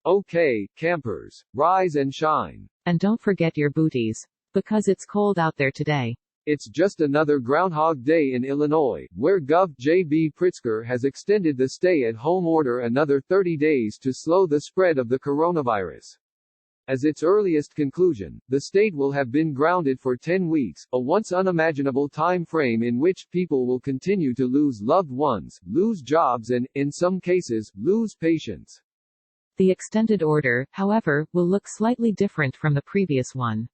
Okay, campers, rise and shine. And don't forget your booties. Because it's cold out there today. It's just another Groundhog Day in Illinois, where Gov. J.B. Pritzker has extended the stay-at-home order another 30 days to slow the spread of the coronavirus. As its earliest conclusion, the state will have been grounded for 10 weeks, a once unimaginable time frame in which people will continue to lose loved ones, lose jobs and, in some cases, lose patients. The extended order, however, will look slightly different from the previous one.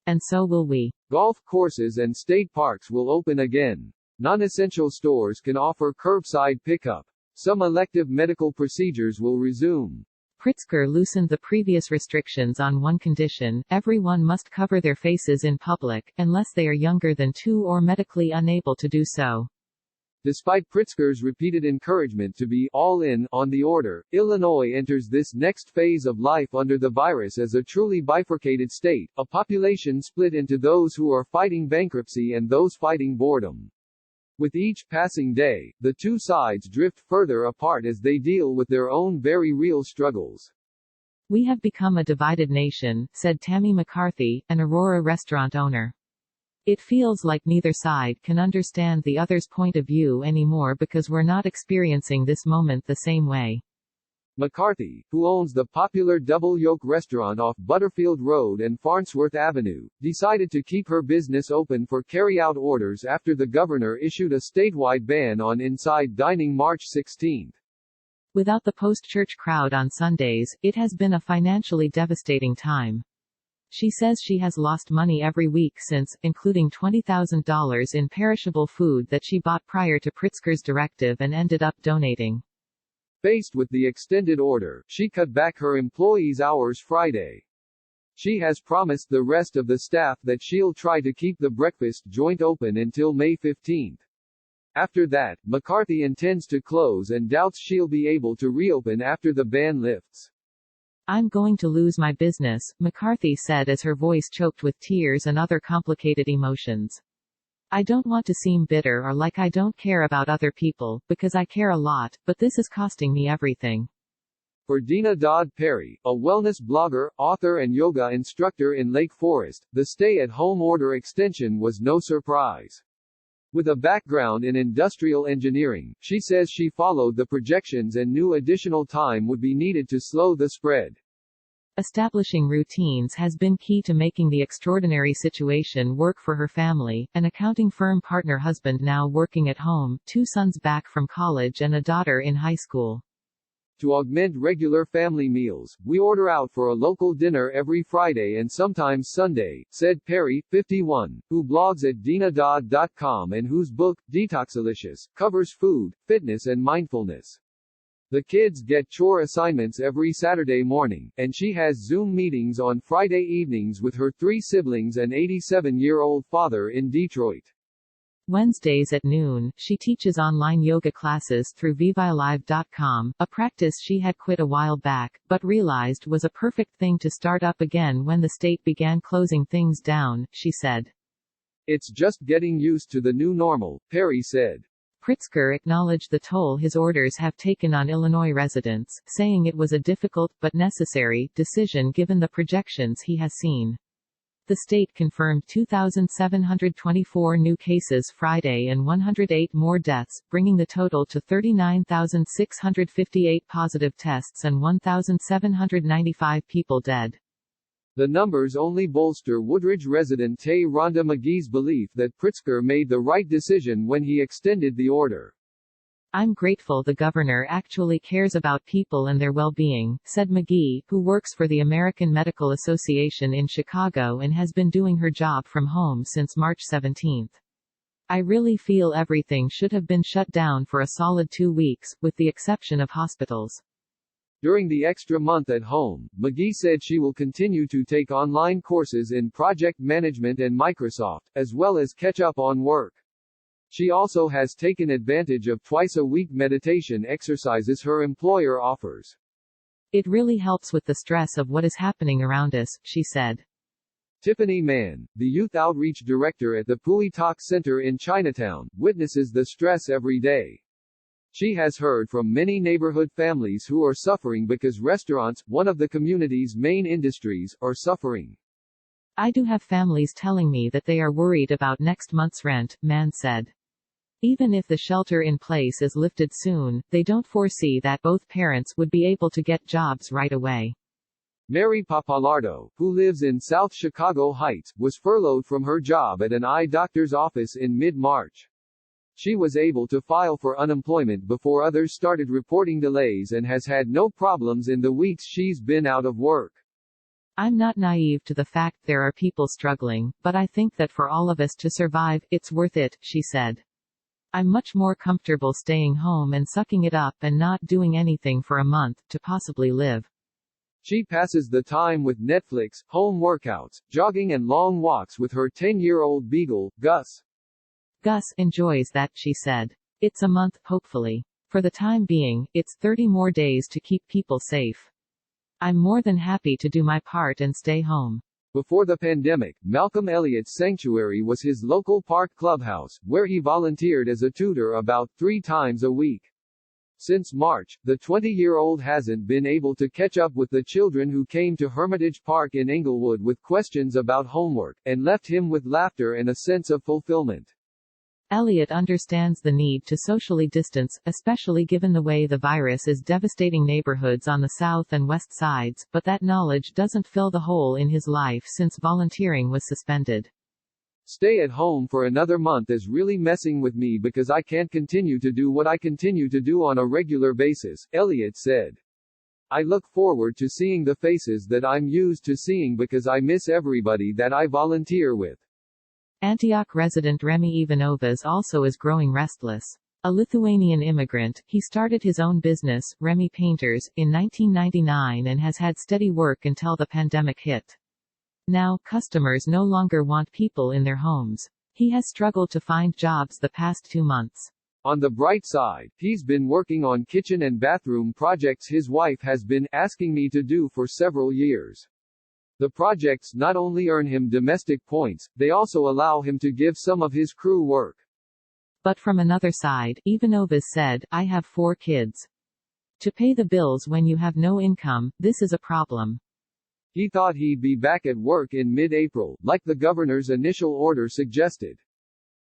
And so will we. Golf courses and state parks will open again. Non-essential stores can offer curbside pickup. Some elective medical procedures will resume. Pritzker loosened the previous restrictions on one condition: everyone must cover their faces in public, unless they are younger than 2 or medically unable to do so. Despite Pritzker's repeated encouragement to be all in on the order, Illinois enters this next phase of life under the virus as a truly bifurcated state, a population split into those who are fighting bankruptcy and those fighting boredom. With each passing day, the two sides drift further apart as they deal with their own very real struggles. We have become a divided nation, said Tammy McCarthy, an Aurora restaurant owner. It feels like neither side can understand the other's point of view anymore because we're not experiencing this moment the same way. McCarthy, who owns the popular Double Yolk restaurant off Butterfield Road and Farnsworth Avenue, decided to keep her business open for carry-out orders after the governor issued a statewide ban on inside dining March 16. Without the post-church crowd on Sundays, it has been a financially devastating time. She says she has lost money every week since, including $20,000 in perishable food that she bought prior to Pritzker's directive and ended up donating. Faced with the extended order, she cut back her employees' hours Friday. She has promised the rest of the staff that she'll try to keep the breakfast joint open until May 15. After that, McCarthy intends to close and doubts she'll be able to reopen after the ban lifts. I'm going to lose my business, McCarthy said as her voice choked with tears and other complicated emotions. I don't want to seem bitter or like I don't care about other people, because I care a lot, but this is costing me everything. For Dina Dodd Perry, a wellness blogger, author and yoga instructor in Lake Forest, the stay-at-home order extension was no surprise. With a background in industrial engineering, she says she followed the projections and knew additional time would be needed to slow the spread. Establishing routines has been key to making the extraordinary situation work for her family, an accounting firm partner husband now working at home, 2 sons back from college and a daughter in high school. To augment regular family meals, we order out for a local dinner every Friday and sometimes Sunday, said Perry, 51, who blogs at dinadodd.com and whose book, Detoxalicious, covers food, fitness and mindfulness. The kids get chore assignments every Saturday morning, and she has Zoom meetings on Friday evenings with her 3 siblings and 87-year-old father in Detroit. Wednesdays at noon, she teaches online yoga classes through vivilive.com, a practice she had quit a while back, but realized was a perfect thing to start up again when the state began closing things down, she said. It's just getting used to the new normal, Perry said. Pritzker acknowledged the toll his orders have taken on Illinois residents, saying it was a difficult, but necessary, decision given the projections he has seen. The state confirmed 2,724 new cases Friday and 108 more deaths, bringing the total to 39,658 positive tests and 1,795 people dead. The numbers only bolster Woodridge resident Tay Rhonda McGee's belief that Pritzker made the right decision when he extended the order. I'm grateful the governor actually cares about people and their well-being, said McGee, who works for the American Medical Association in Chicago and has been doing her job from home since March 17. I really feel everything should have been shut down for a solid 2 weeks, with the exception of hospitals. During the extra month at home, McGee said she will continue to take online courses in project management and Microsoft, as well as catch up on work. She also has taken advantage of twice-a-week meditation exercises her employer offers. It really helps with the stress of what is happening around us, she said. Tiffany Mann, the youth outreach director at the Pui Talk Center in Chinatown, witnesses the stress every day. She has heard from many neighborhood families who are suffering because restaurants, one of the community's main industries, are suffering. I do have families telling me that they are worried about next month's rent, Mann said. Even if the shelter in place is lifted soon, they don't foresee that both parents would be able to get jobs right away. Mary Papalardo, who lives in South Chicago Heights, was furloughed from her job at an eye doctor's office in mid-March. She was able to file for unemployment before others started reporting delays and has had no problems in the weeks she's been out of work. I'm not naive to the fact there are people struggling, but I think that for all of us to survive, it's worth it, she said. I'm much more comfortable staying home and sucking it up and not doing anything for a month, to possibly live. She passes the time with Netflix, home workouts, jogging and long walks with her 10-year-old beagle, Gus. Gus enjoys that, she said. It's a month, hopefully. For the time being, it's 30 more days to keep people safe. I'm more than happy to do my part and stay home. Before the pandemic, Malcolm Elliott's sanctuary was his local park clubhouse, where he volunteered as a tutor about 3 times a week. Since March, the 20-year-old hasn't been able to catch up with the children who came to Hermitage Park in Englewood with questions about homework, and left him with laughter and a sense of fulfillment. Elliott understands the need to socially distance, especially given the way the virus is devastating neighborhoods on the south and west sides, but that knowledge doesn't fill the hole in his life since volunteering was suspended. Stay at home for another month is really messing with me because I can't continue to do what I continue to do on a regular basis, Elliott said. I look forward to seeing the faces that I'm used to seeing because I miss everybody that I volunteer with. Antioch resident Remy Ivanovas also is growing restless. A Lithuanian immigrant, he started his own business, Remy Painters, in 1999 and has had steady work until the pandemic hit. Now, customers no longer want people in their homes. He has struggled to find jobs the past 2 months. On the bright side, he's been working on kitchen and bathroom projects his wife has been asking me to do for several years. The projects not only earn him domestic points, they also allow him to give some of his crew work. But from another side, Ivanovas said, I have 4 kids. To pay the bills when you have no income, this is a problem. He thought he'd be back at work in mid-April, like the governor's initial order suggested.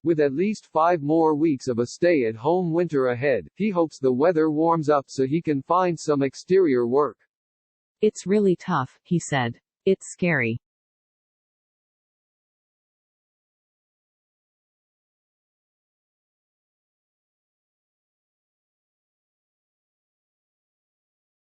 With at least 5 more weeks of a stay-at-home winter ahead, he hopes the weather warms up so he can find some exterior work. It's really tough, he said. It's scary.